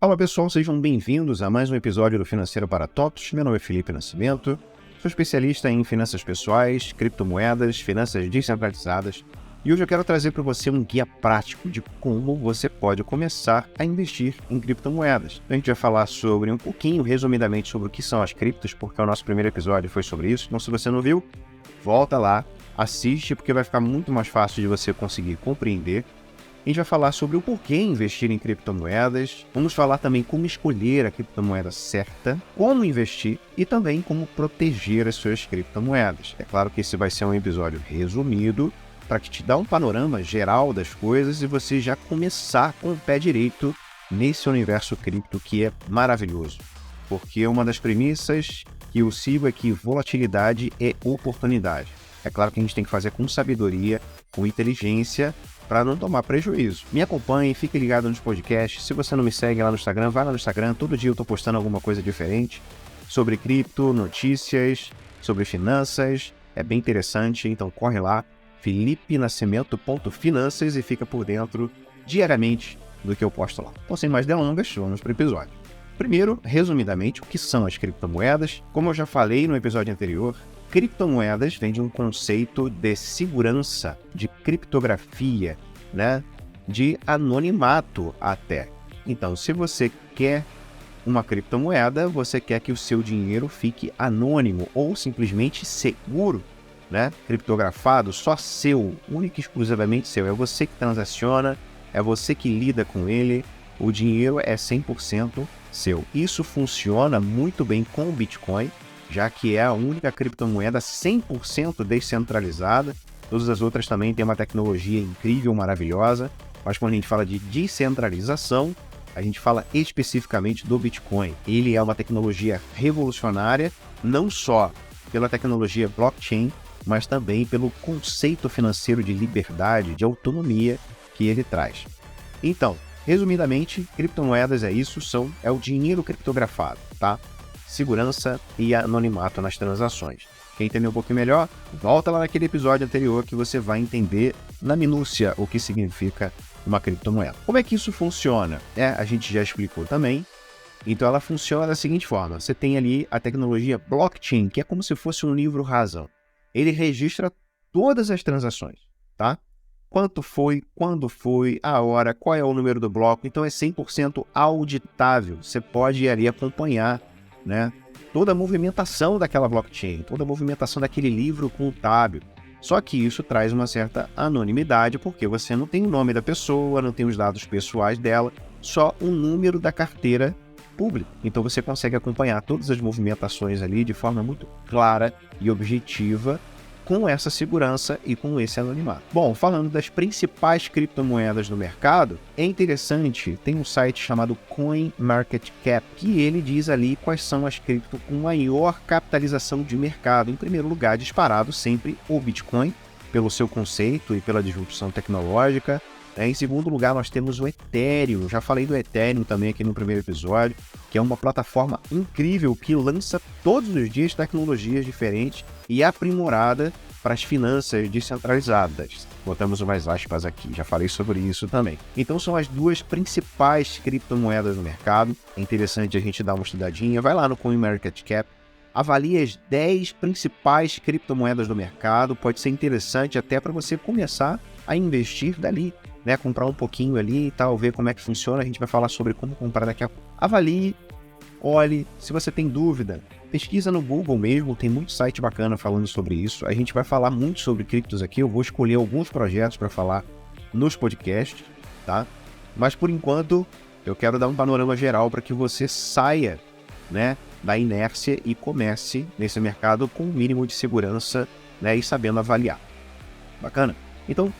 Fala pessoal, sejam bem-vindos a mais um episódio do Financeiro para Tops. Meu nome é Felipe Nascimento, sou especialista em finanças pessoais, criptomoedas, finanças descentralizadas e hoje eu quero trazer para você um guia prático de como você pode começar a investir em criptomoedas. A gente vai falar sobre um pouquinho, resumidamente, sobre o que são as criptos, porque o nosso primeiro episódio foi sobre isso. Então se você não viu, volta lá, assiste, porque vai ficar muito mais fácil de você conseguir compreender. A gente vai falar sobre o porquê investir em criptomoedas, vamos falar também como escolher a criptomoeda certa, como investir e também como proteger as suas criptomoedas. É claro que esse vai ser um episódio resumido para que te dá um panorama geral das coisas e você já começar com o pé direito nesse universo cripto que é maravilhoso. Porque uma das premissas que eu sigo é que volatilidade é oportunidade. É claro que a gente tem que fazer com sabedoria, com inteligência, para não tomar prejuízo. Me acompanhe, fique ligado nos podcasts. Se você não me segue lá no Instagram, vai lá no Instagram. Todo dia eu estou postando alguma coisa diferente sobre cripto, notícias, sobre finanças. É bem interessante, então corre lá, felipinascimento.finanças e fica por dentro diariamente do que eu posto lá. Então, sem mais delongas, vamos para o episódio. Primeiro, resumidamente, o que são as criptomoedas? Como eu já falei no episódio anterior, criptomoedas vem de um conceito de segurança, de criptografia, né? De anonimato até. Então, se você quer uma criptomoeda, você quer que o seu dinheiro fique anônimo ou simplesmente seguro, né? Criptografado, só seu, único e exclusivamente seu. É você que transaciona, é você que lida com ele, o dinheiro é 100% seu. Isso funciona muito bem com o Bitcoin, já que é a única criptomoeda 100% descentralizada. Todas as outras também têm uma tecnologia incrível, maravilhosa, mas quando a gente fala de descentralização, a gente fala especificamente do Bitcoin. Ele é uma tecnologia revolucionária, não só pela tecnologia blockchain, mas também pelo conceito financeiro de liberdade, de autonomia que ele traz. Então, resumidamente, criptomoedas é isso, é o dinheiro criptografado, tá? Segurança e anonimato nas transações. Quer entender um pouquinho melhor? Volta lá naquele episódio anterior que você vai entender na minúcia o que significa uma criptomoeda. Como é que isso funciona? A gente já explicou também. Então ela funciona da seguinte forma. Você tem ali a tecnologia blockchain, que é como se fosse um livro razão. Ele registra todas as transações, tá? Quanto foi, quando foi, a hora, qual é o número do bloco. Então é 100% auditável. Você pode ir ali acompanhar, né, toda a movimentação daquela blockchain, toda a movimentação daquele livro contábil. Só que isso traz uma certa anonimidade, porque você não tem o nome da pessoa, não tem os dados pessoais dela, só o número da carteira pública. Então você consegue acompanhar todas as movimentações ali de forma muito clara e objetiva, com essa segurança e com esse anonimato. Bom, falando das principais criptomoedas no mercado, é interessante, tem um site chamado CoinMarketCap, que ele diz ali quais são as cripto com maior capitalização de mercado. Em primeiro lugar, disparado sempre o Bitcoin, pelo seu conceito e pela disrupção tecnológica. Em segundo lugar, nós temos o Ethereum. Já falei do Ethereum também aqui no primeiro episódio, que é uma plataforma incrível que lança todos os dias tecnologias diferentes e aprimorada para as finanças descentralizadas. Botamos umas aspas aqui, já falei sobre isso também. Então são as duas principais criptomoedas no mercado. É interessante a gente dar uma estudadinha. Vai lá no CoinMarketCap, avalie as 10 principais criptomoedas do mercado. Pode ser interessante até para você começar a investir dali, né? Comprar um pouquinho ali e tal, ver como é que funciona. A gente vai falar sobre como comprar daqui a pouco. Avalie, olhe, se você tem dúvida, pesquisa no Google mesmo, tem muito site bacana falando sobre isso. A gente vai falar muito sobre criptos aqui, eu vou escolher alguns projetos para falar nos podcasts, tá? Mas por enquanto, eu quero dar um panorama geral para que você saia, né, da inércia e comece nesse mercado com um mínimo de segurança, né, e sabendo avaliar. Bacana? Então,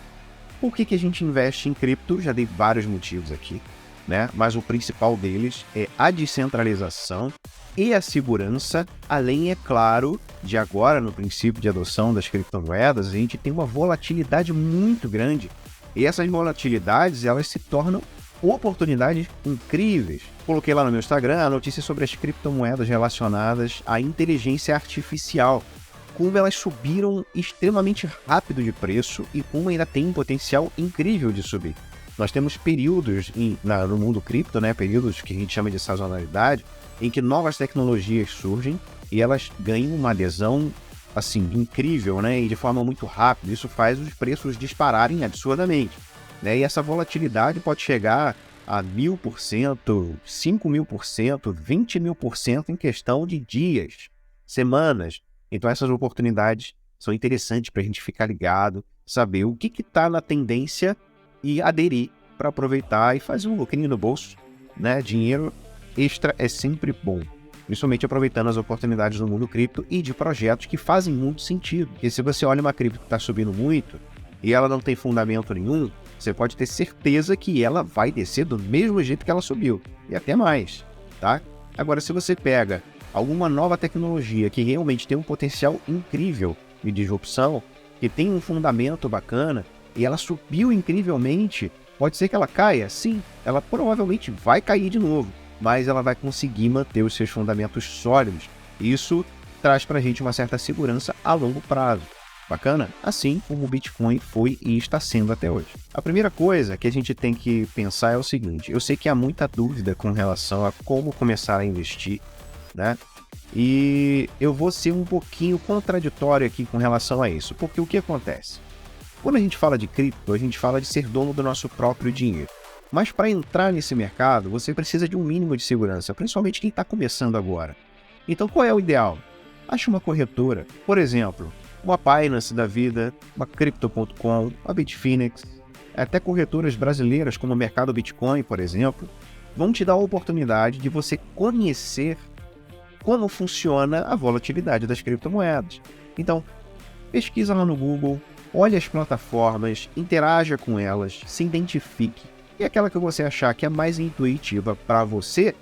por que a gente investe em cripto? Já dei vários motivos aqui, né? Mas o principal deles é a descentralização e a segurança, além, é claro, de agora, no princípio de adoção das criptomoedas, a gente tem uma volatilidade muito grande. E essas volatilidades, elas se tornam oportunidades incríveis. Coloquei lá no meu Instagram a notícia sobre as criptomoedas relacionadas à inteligência artificial. Como elas subiram extremamente rápido de preço e como ainda tem um potencial incrível de subir. Nós temos períodos no mundo cripto, né, períodos que a gente chama de sazonalidade, em que novas tecnologias surgem e elas ganham uma adesão assim, incrível, né, e de forma muito rápida. Isso faz os preços dispararem absurdamente, né, e essa volatilidade pode chegar a 1000%, 5000%, 20.000% em questão de dias, semanas. Então essas oportunidades são interessantes para a gente ficar ligado, saber o que está na tendência e aderir para aproveitar e fazer um lucrinho no bolso, né? Dinheiro extra é sempre bom, principalmente aproveitando as oportunidades do mundo cripto e de projetos que fazem muito sentido. Porque se você olha uma cripto que está subindo muito e ela não tem fundamento nenhum, você pode ter certeza que ela vai descer do mesmo jeito que ela subiu, e até mais, tá? Agora, se você pega alguma nova tecnologia que realmente tem um potencial incrível de disrupção, que tem um fundamento bacana, e ela subiu incrivelmente, pode ser que ela caia? Sim, ela provavelmente vai cair de novo, mas ela vai conseguir manter os seus fundamentos sólidos. Isso traz pra gente uma certa segurança a longo prazo. Bacana? Assim como o Bitcoin foi e está sendo até hoje. A primeira coisa que a gente tem que pensar é o seguinte: eu sei que há muita dúvida com relação a como começar a investir, né? E eu vou ser um pouquinho contraditório aqui com relação a isso, porque o que acontece? Quando a gente fala de cripto, a gente fala de ser dono do nosso próprio dinheiro. Mas para entrar nesse mercado, você precisa de um mínimo de segurança, principalmente quem está começando agora. Então qual é o ideal? Ache uma corretora, por exemplo, uma Binance da vida, uma Crypto.com, uma Bitfinex, até corretoras brasileiras como o Mercado Bitcoin, por exemplo, vão te dar a oportunidade de você conhecer como funciona a volatilidade das criptomoedas. Então, pesquisa lá no Google, olhe as plataformas, interaja com elas, se identifique. E aquela que você achar que é mais intuitiva para você,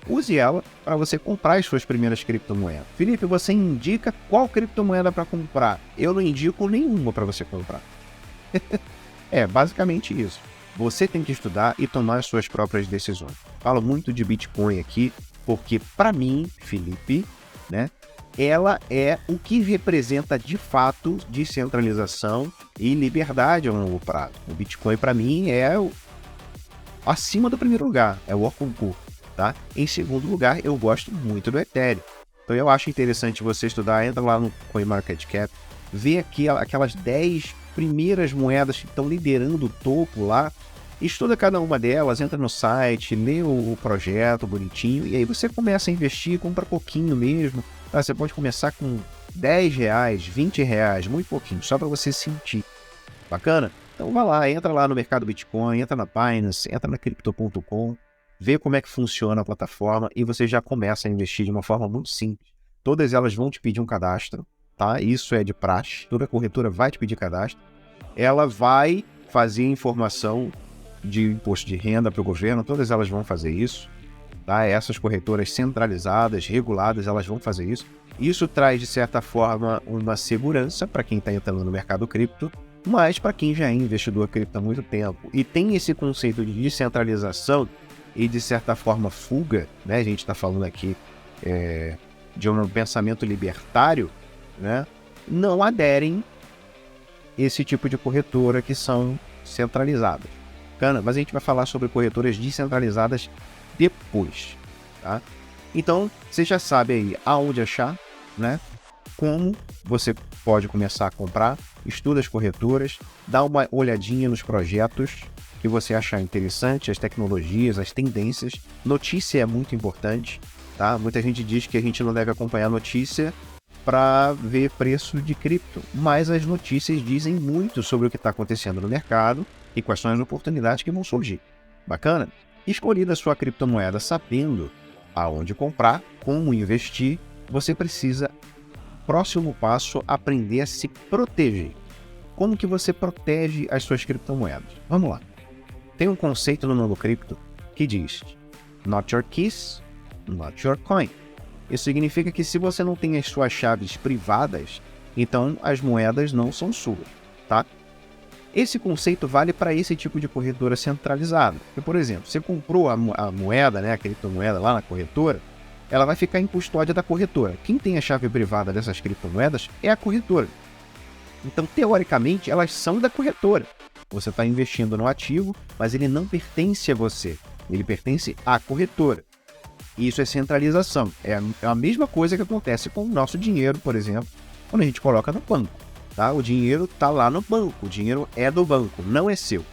use ela para você comprar as suas primeiras criptomoedas. Felipe, você indica qual criptomoeda para comprar? Eu não indico nenhuma para você comprar. É basicamente isso. Você tem que estudar e tomar as suas próprias decisões. Falo muito de Bitcoin aqui, porque para mim, Felipe, né, ela é o que representa de fato descentralização e liberdade a longo prazo. O Bitcoin para mim é acima do primeiro lugar, é o concurso. Tá? Em segundo lugar, eu gosto muito do Ethereum. Então eu acho interessante você estudar, entra lá no CoinMarketCap, vê aqui aquelas 10 primeiras moedas que estão liderando o topo lá, estuda cada uma delas, entra no site, lê o projeto bonitinho, e aí você começa a investir, compra pouquinho mesmo. Tá? Você pode começar com R$10, R$20, muito pouquinho, só para você sentir. Bacana? Então vai lá, entra lá no mercado Bitcoin, entra na Binance, entra na Crypto.com, vê como é que funciona a plataforma e você já começa a investir de uma forma muito simples. Todas elas vão te pedir um cadastro, tá? Isso é de praxe, toda corretora vai te pedir cadastro. Ela vai fazer informação de imposto de renda para o governo, todas elas vão fazer isso, tá? Essas corretoras centralizadas, reguladas, elas vão fazer isso. Isso traz, de certa forma, uma segurança para quem está entrando no mercado cripto, mas para quem já é investidor cripto há muito tempo e tem esse conceito de descentralização e, de certa forma, fuga, né? A gente está falando aqui de um pensamento libertário, né? Não aderem esse tipo de corretora que são centralizadas. Bacana? Mas a gente vai falar sobre corretoras descentralizadas depois, tá? Então, você já sabe aí aonde achar, né? Como você pode começar a comprar, estuda as corretoras, dá uma olhadinha nos projetos que você achar interessante, as tecnologias, as tendências. Notícia é muito importante, tá? Muita gente diz que a gente não deve acompanhar notícia para ver preço de cripto, mas as notícias dizem muito sobre o que está acontecendo no mercado e quais são as oportunidades que vão surgir. Bacana? Escolhida a sua criptomoeda sabendo aonde comprar, como investir, você precisa, próximo passo, aprender a se proteger. Como que você protege as suas criptomoedas? Vamos lá. Tem um conceito no mundo cripto que diz: not your keys, not your coin. Isso significa que se você não tem as suas chaves privadas, então as moedas não são suas, tá? Esse conceito vale para esse tipo de corretora centralizada. Porque, por exemplo, você comprou a moeda, né, a criptomoeda lá na corretora, ela vai ficar em custódia da corretora. Quem tem a chave privada dessas criptomoedas é a corretora. Então, teoricamente, elas são da corretora. você está investindo no ativo, mas ele não pertence a você, ele pertence à corretora. Isso é centralização. É a mesma coisa que acontece com o nosso dinheiro, por exemplo, quando a gente coloca no banco. Tá? O dinheiro está lá no banco, o dinheiro é do banco, não é seu.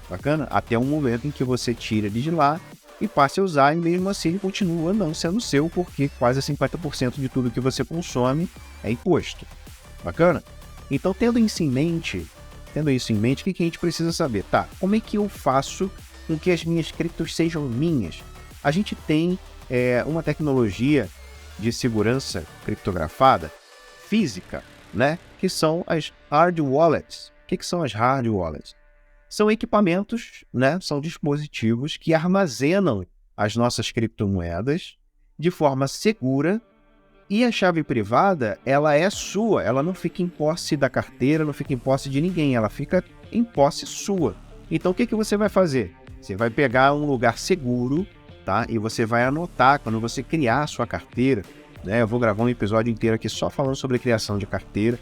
Bacana? Até um momento em que você tira ele de lá e passe a usar, e mesmo assim ele continua não sendo seu, porque quase 50% de tudo que você consome é imposto. Bacana? Então, tendo isso em mente, o que a gente precisa saber? Tá, como é que eu faço com que as minhas criptos sejam minhas? A gente tem uma tecnologia de segurança criptografada física, né? Que são as hard wallets. O que são as hard wallets? São equipamentos, né? São dispositivos que armazenam as nossas criptomoedas de forma segura, e a chave privada, ela é sua, ela não fica em posse da carteira, não fica em posse de ninguém, ela fica em posse sua. Então o que você vai fazer? Você vai pegar um lugar seguro, tá? E você vai anotar quando você criar a sua carteira, né? Eu vou gravar um episódio inteiro aqui só falando sobre criação de carteira,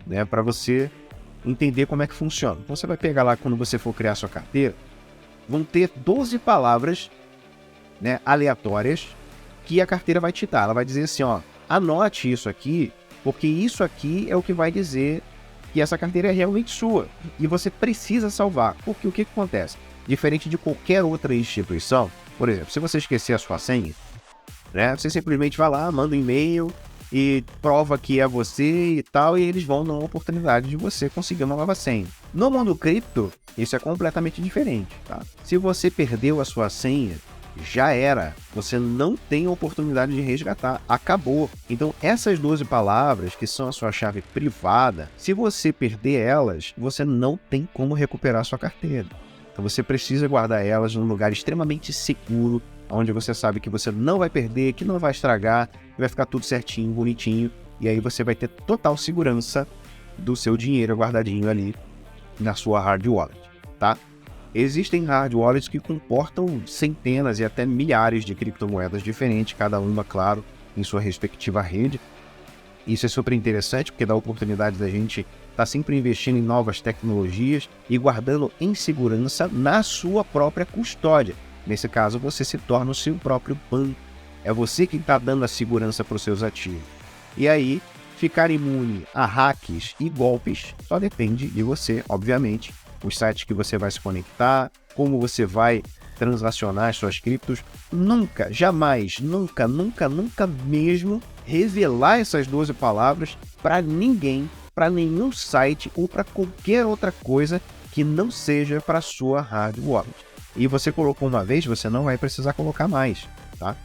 né? Para você entender como é que funciona. Então você vai pegar lá, quando você for criar a sua carteira, vão ter 12 palavras, né, aleatórias, que a carteira vai te dar. Ela vai dizer assim, ó, anote isso aqui, porque isso aqui é o que vai dizer que essa carteira é realmente sua. E você precisa salvar. Porque o que acontece? Diferente de qualquer outra instituição, por exemplo, se você esquecer a sua senha, né, você simplesmente vai lá, manda um e-mail e prova que é você e tal, e eles vão dar uma oportunidade de você conseguir uma nova senha. No mundo cripto, isso é completamente diferente, tá? Se você perdeu a sua senha, já era. Você não tem a oportunidade de resgatar. Acabou. Então, essas 12 palavras, que são a sua chave privada, se você perder elas, você não tem como recuperar a sua carteira. Então, você precisa guardar elas num lugar extremamente seguro, onde você sabe que você não vai perder, que não vai estragar, vai ficar tudo certinho, bonitinho, e aí você vai ter total segurança do seu dinheiro guardadinho ali na sua hard wallet, tá? Existem hard wallets que comportam centenas e até milhares de criptomoedas diferentes, cada uma, claro, em sua respectiva rede. Isso é super interessante, porque dá a oportunidade da gente estar sempre investindo em novas tecnologias e guardando em segurança na sua própria custódia. Nesse caso, você se torna o seu próprio banco. É você que está dando a segurança para os seus ativos. E aí, ficar imune a hacks e golpes só depende de você, obviamente. Os sites que você vai se conectar, como você vai transacionar as suas criptos. Nunca, jamais, nunca mesmo revelar essas 12 palavras para ninguém, para nenhum site ou para qualquer outra coisa que não seja para sua hard wallet. E você colocou uma vez, você não vai precisar colocar mais, tá?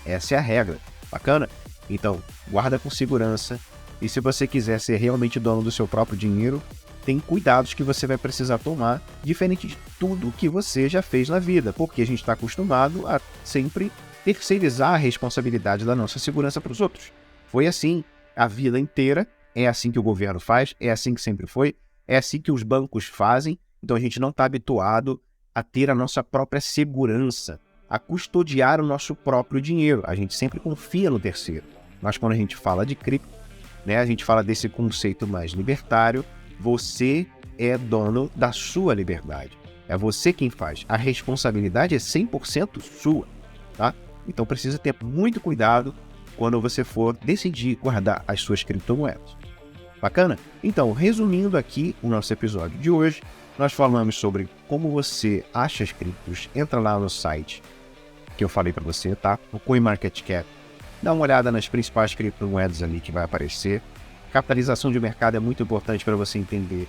Essa é a regra. Bacana? Então, guarda com segurança. E se você quiser ser realmente dono do seu próprio dinheiro, tem cuidados que você vai precisar tomar, diferente de tudo que você já fez na vida, porque a gente está acostumado a sempre terceirizar a responsabilidade da nossa segurança para os outros. Foi assim a vida inteira, é assim que o governo faz, é assim que sempre foi, é assim que os bancos fazem, então a gente não está habituado a ter a nossa própria segurança, a custodiar o nosso próprio dinheiro. A gente sempre confia no terceiro. Mas quando a gente fala de cripto, né, a gente fala desse conceito mais libertário. Você é dono da sua liberdade. É você quem faz. A responsabilidade é 100% sua, tá? Então precisa ter muito cuidado quando você for decidir guardar as suas criptomoedas. Bacana? Então, resumindo aqui o nosso episódio de hoje, nós falamos sobre como você acha as criptos. Entra lá no site que eu falei para você, tá? No CoinMarketCap. Dá uma olhada nas principais criptomoedas ali que vai aparecer. Capitalização de mercado é muito importante para você entender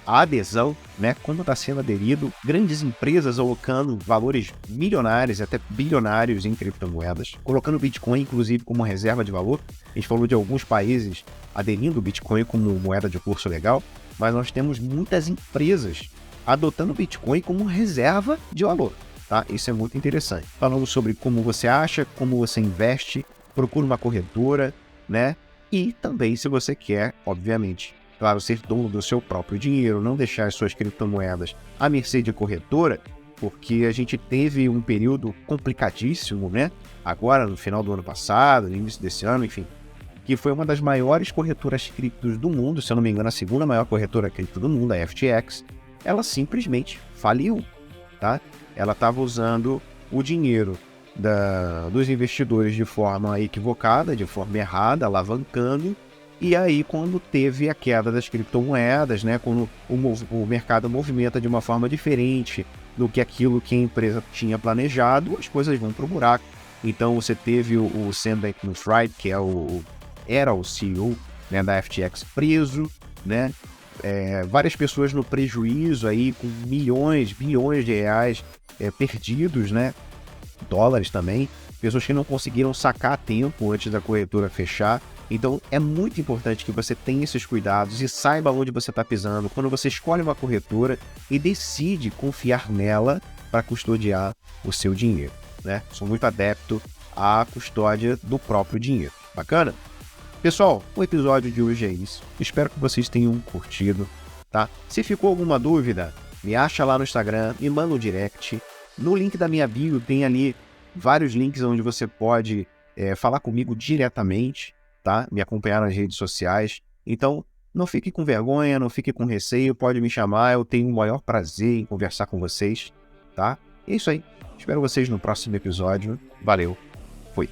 a adesão, né? Quando está sendo aderido, grandes empresas alocando valores milionários, até bilionários em criptomoedas, colocando o Bitcoin, inclusive, como reserva de valor. A gente falou de alguns países aderindo o Bitcoin como moeda de curso legal, mas nós temos muitas empresas adotando o Bitcoin como reserva de valor, tá? Isso é muito interessante. Falamos sobre como você acha, como você investe, procura uma corretora, né? E também, se você quer, obviamente, claro, ser dono do seu próprio dinheiro, não deixar as suas criptomoedas à mercê de corretora, porque a gente teve um período complicadíssimo, né? Agora, no final do ano passado, no início desse ano, enfim, que foi uma das maiores corretoras criptos do mundo, se eu não me engano, a segunda maior corretora cripto do mundo, a FTX, ela simplesmente faliu, tá? Ela estava usando o dinheiro dos investidores de forma equivocada, de forma errada, alavancando. E aí, quando teve a queda das criptomoedas, né, quando o mercado movimenta de uma forma diferente do que aquilo que a empresa tinha planejado, as coisas vão para o buraco. Então, você teve o Sam Bankman-Fried, que era o CEO, né, da FTX, preso, né? Várias pessoas no prejuízo aí, com milhões, bilhões de reais perdidos, né? Dólares também, pessoas que não conseguiram sacar a tempo antes da corretora fechar. Então é muito importante que você tenha esses cuidados e saiba onde você está pisando quando você escolhe uma corretora e decide confiar nela para custodiar o seu dinheiro, né? Sou muito adepto à custódia do próprio dinheiro. Bacana? Pessoal, o episódio de hoje é isso. Espero que vocês tenham curtido, tá? Se ficou alguma dúvida, me acha lá no Instagram, me manda um direct. No link da minha bio tem ali vários links onde você pode falar comigo diretamente, tá? Me acompanhar nas redes sociais. Então, não fique com vergonha, não fique com receio, pode me chamar, eu tenho o maior prazer em conversar com vocês, tá? É isso aí. Espero vocês no próximo episódio. Valeu, fui!